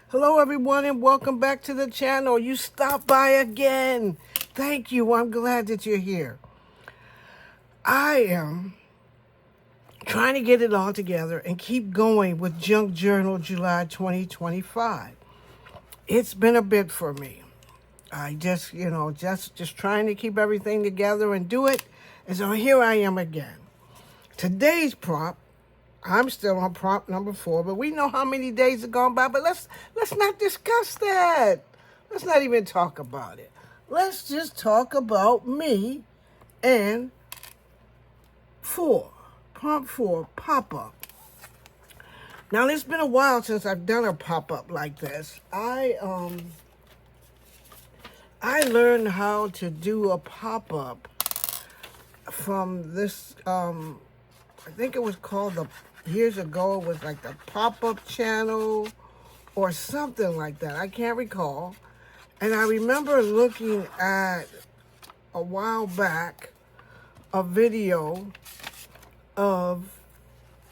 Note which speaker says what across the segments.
Speaker 1: Hello everyone and welcome back to the channel. You stopped by again. Thank you. I'm glad that you're here. I am trying to get it all together and keep going with Junk Journal July 2025. It's been a bit for me. I just trying to keep everything together and do it. And so here I am again. Today's prompt, I'm still on prompt number 4, but we know how many days have gone by, but let's not discuss that. Let's not even talk about it. Let's just talk about me and 4. Prompt 4, pop-up. Now, it's been a while since I've done a pop-up like this. I learned how to do a pop-up from this, I think it was called years ago, it was like the pop-up channel or something like that. I can't recall. And I remember looking at, a while back, a video of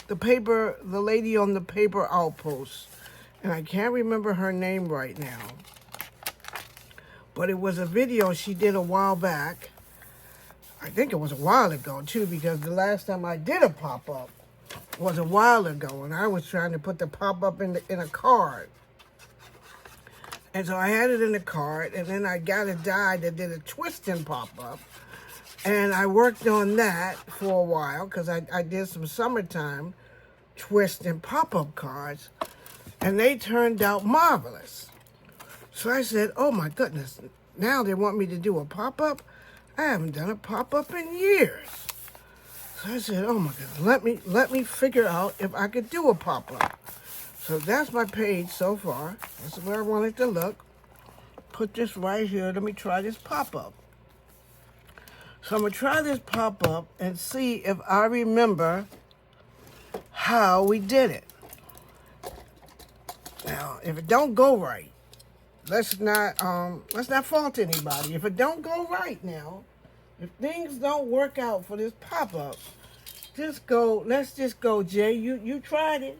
Speaker 1: the lady on the paper outpost. And I can't remember her name right now. But it was a video she did a while back. I think it was a while ago, too, because the last time I did a pop-up was a while ago, and I was trying to put the pop-up in a card. And so I had it in the card, and then I got a die that did a twisting pop-up, and I worked on that for a while, because I did some summertime twisting pop-up cards, and they turned out marvelous. So I said, oh my goodness, now they want me to do a pop-up? I haven't done a pop-up in years. So I said, oh my goodness, let me figure out if I could do a pop-up. So that's my page so far. That's where I want it to look. Put this right here. Let me try this pop-up. So I'm going to try this pop-up and see if I remember how we did it. Now, if it don't go right, let's not fault anybody. If it don't go right now, if things don't work out for this pop-up, let's just go, Jay. You tried it.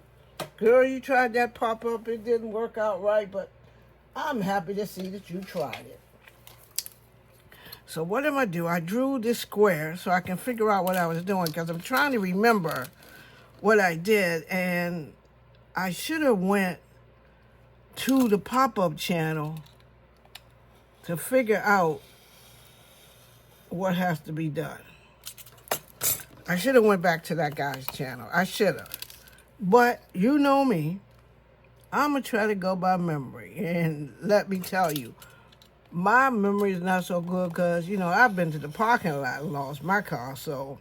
Speaker 1: Girl, you tried that pop-up. It didn't work out right, but I'm happy to see that you tried it. So what am I do? I drew this square so I can figure out what I was doing, because I'm trying to remember what I did, and I should have went to the pop-up channel to figure out what has to be done. I should have went back to that guy's channel. I should have. But you know me. I'm going to try to go by memory. And let me tell you, my memory is not so good because, I've been to the parking lot and lost my car. So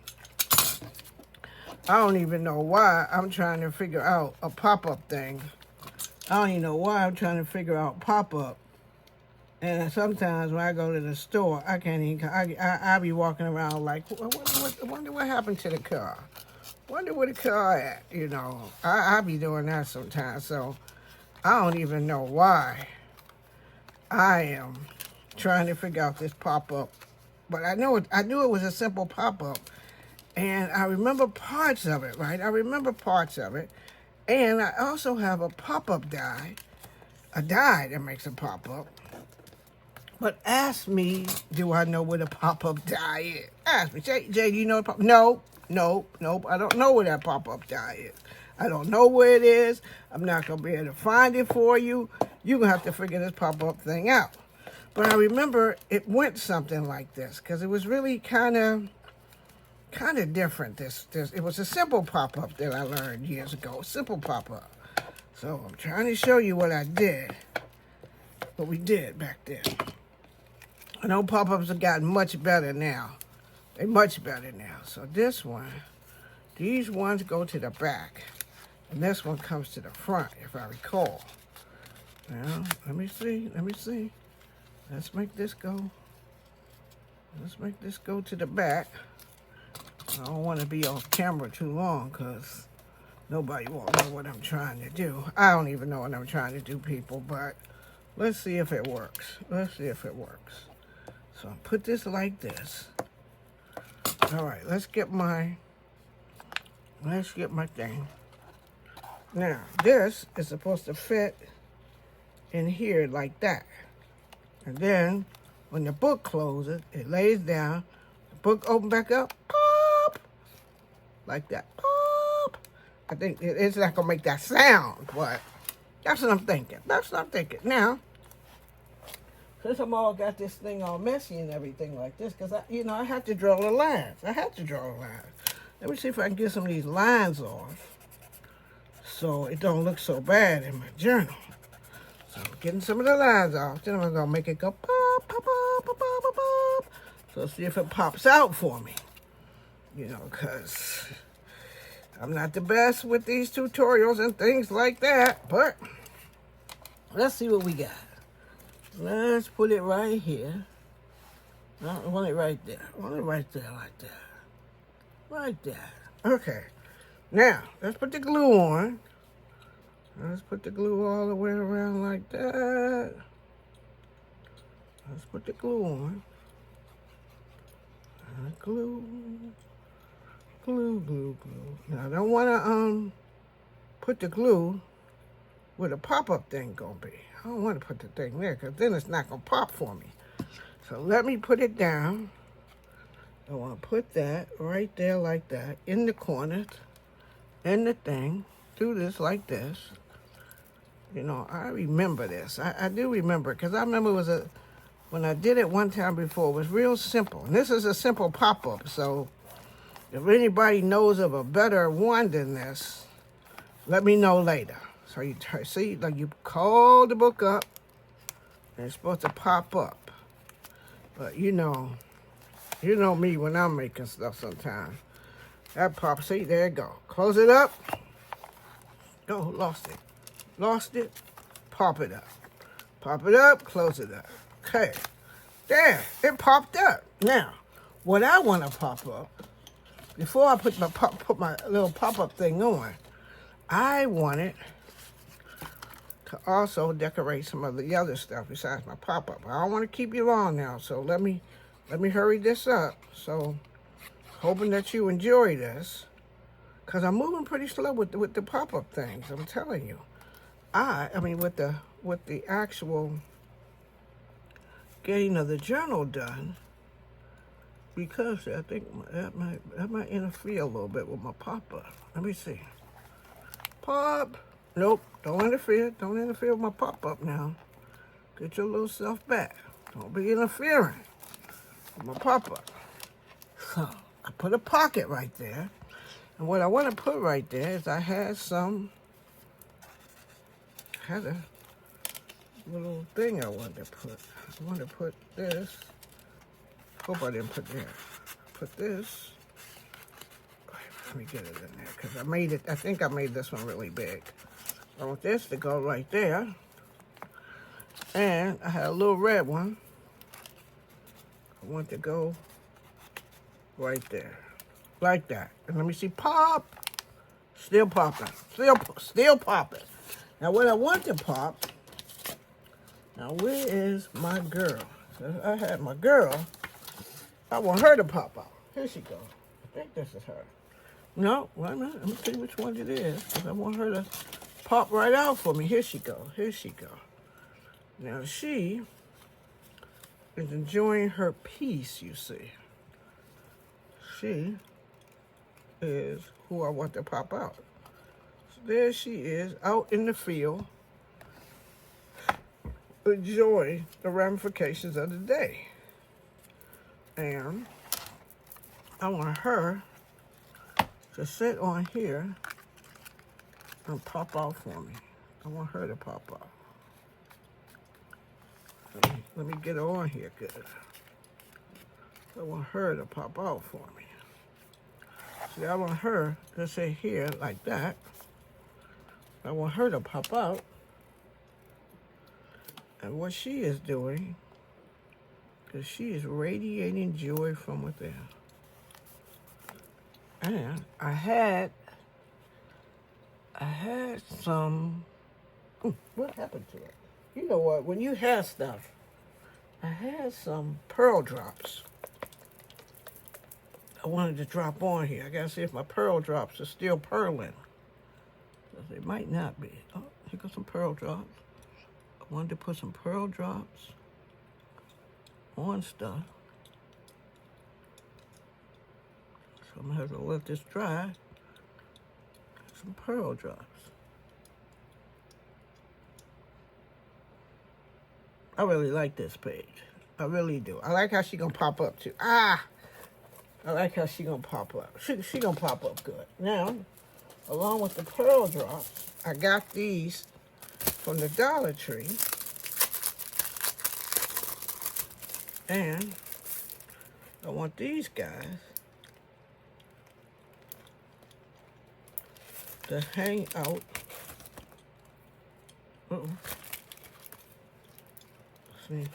Speaker 1: I don't even know why I'm trying to figure out a pop-up thing. I don't even know why I'm trying to figure out pop-up. And sometimes when I go to the store, I can't even, I be walking around like, I wonder what happened to the car. Wonder where the car at, I be doing that sometimes. So I don't even know why I am trying to figure out this pop-up. But I knew it was a simple pop-up. And I remember parts of it, right? I remember parts of it. And I also have a pop-up die, a die that makes a pop-up. But ask me, do I know where the pop-up die is? Ask me, Jay, do you know the pop-up? Nope. I don't know where that pop-up die is. I don't know where it is. I'm not going to be able to find it for you. You're going to have to figure this pop-up thing out. But I remember it went something like this, because it was really kind of different. It was a simple pop-up that I learned years ago. Simple pop-up. So I'm trying to show you what I did. What we did back then. I know pop-ups have gotten much better now. They're much better now. So this one, these ones go to the back. And this one comes to the front, if I recall. Now, let me see. Let's make this go to the back. I don't want to be off camera too long, because nobody won't know what I'm trying to do. I don't even know what I'm trying to do, people, but let's see if it works. So I'll put this like this. All right, let's get my thing. Now, this is supposed to fit in here like that. And then when the book closes, it lays down, the book opens back up, pop, like that, pop. I think it's not gonna make that sound, but that's what I'm thinking. That's what I'm thinking. Now, since I'm all got this thing all messy and everything like this, because I have to draw the lines. I have to draw the lines. Let me see if I can get some of these lines off so it don't look so bad in my journal. So I'm getting some of the lines off. Then I'm gonna make it go pop, pop, pop, pop, pop, pop, pop. So see if it pops out for me. Because I'm not the best with these tutorials and things like that. But let's see what we got. Let's put it right here. No, I want it right there. I want it right there like that. Like that. Okay. Now, let's put the glue on. Let's put the glue all the way around like that. Let's put the glue on. Glue. Glue, glue, glue. Now, I don't want to put the glue where the pop-up thing gonna be. I don't want to put the thing there because then it's not gonna pop for me. So let me put it down. I want to put that right there like that in the corners in the thing. Do this like this. I remember this. I do remember because I remember it was when I did it one time before, it was real simple. And this is a simple pop-up. So if anybody knows of a better one than this, let me know later. So you see, like you call the book up, and it's supposed to pop up. But you know me when I'm making stuff sometimes. That pops, see, there it go. Close it up. Oh, lost it. Lost it. Pop it up. Pop it up, close it up. Okay. There, it popped up. Now, what I want to pop up, before I put my little pop-up thing on, I want it to also decorate some of the other stuff besides my pop-up. I don't want to keep you long now, so let me hurry this up. So, hoping that you enjoy this, because I'm moving pretty slow with the pop-up things. I'm telling you, I mean with the actual getting of the journal done, because I think that might interfere a little bit with my pop-up. Let me see. Pop. Nope, don't interfere. Don't interfere with my pop-up now. Get your little self back. Don't be interfering with my pop-up. So, I put a pocket right there. And what I want to put right there is I had a little thing I wanted to put. I want to put this. Hope I didn't put that. Put this. Let me get it in there because I think I made this one really big. I want this to go right there. And I had a little red one. I want to go right there. Like that. And let me see, pop. Still popping. Still popping. Now what I want to pop, now where is my girl? So I had my girl. I want her to pop out. Here she goes. I think this is her. No, wait a minute. Let me see which one it is. Because I want her to pop right out for me. Here she goes. Here she goes. Now she is enjoying her peace, you see. She is who I want to pop out. So there she is, out in the field, enjoying the ramifications of the day. And I want her to sit on here and pop out for me. I want her to pop out. Let me get her on here good. I want her to pop out for me. See, I want her to sit here like that. I want her to pop out. And what she is doing is she is radiating joy from within. And I had some, what happened to it? You know what, when you have stuff, I had some pearl drops I wanted to drop on here. I gotta see if my pearl drops are still purling. They might not be. Oh, here goes some pearl drops. Wanted to put some pearl drops on stuff. So I'm gonna have to let this dry. Some pearl drops. I really like this page. I really do. I like how she gonna pop up too. I like how she gonna pop up. She gonna pop up good. Now, along with the pearl drops, I got these from the Dollar Tree. And I want these guys to hang out. See,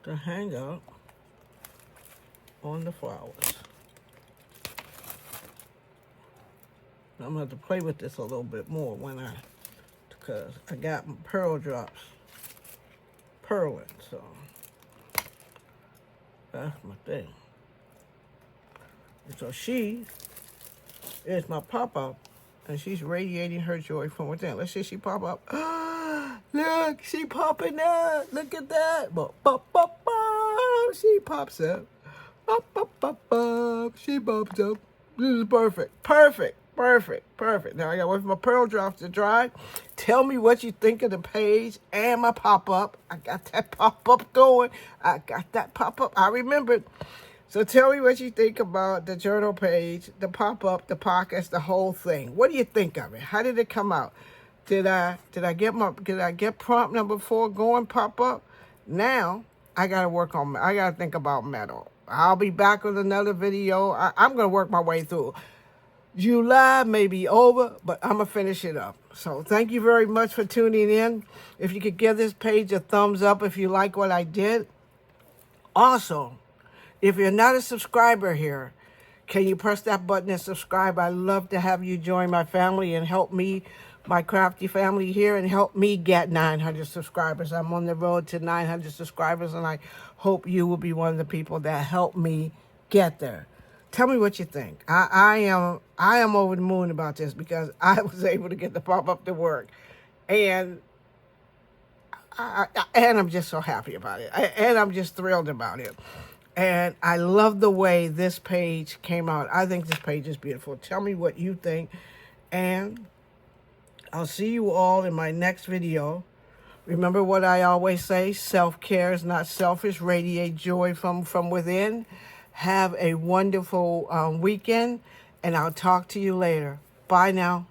Speaker 1: to hang out on the flowers. I'm gonna have to play with this a little bit more because I got my pearl drops purling, so that's my thing. And so she is my pop-up, and she's radiating her joy from within. Let's see she pop up. Look, she popping up. Look at that. She pops up. She pops up. This is perfect. Perfect. Now I got to wait for my pearl drops to dry. Tell me what you think of the page and my pop-up. I got that pop-up going. I remembered. So tell me what you think about the journal page, the pop-up, the podcast, the whole thing. What do you think of it? How did it come out? Did I get prompt number 4 going, pop-up? Now I gotta think about metal. I'll be back with another video. I'm gonna work my way through. July may be over, but I'm going to finish it up. So thank you very much for tuning in. If you could give this page a thumbs up if you like what I did. Also, if you're not a subscriber here, can you press that button and subscribe? I'd love to have you join my family and help me, my crafty family here, and help me get 900 subscribers. I'm on the road to 900 subscribers, and I hope you will be one of the people that help me get there. Tell me what you think. I am over the moon about this because I was able to get the pop-up to work. And I'm just so happy about it. And I'm just thrilled about it. And I love the way this page came out. I think this page is beautiful. Tell me what you think. And I'll see you all in my next video. Remember what I always say, self-care is not selfish. Radiate joy from within. Have a wonderful weekend, and I'll talk to you later. Bye now.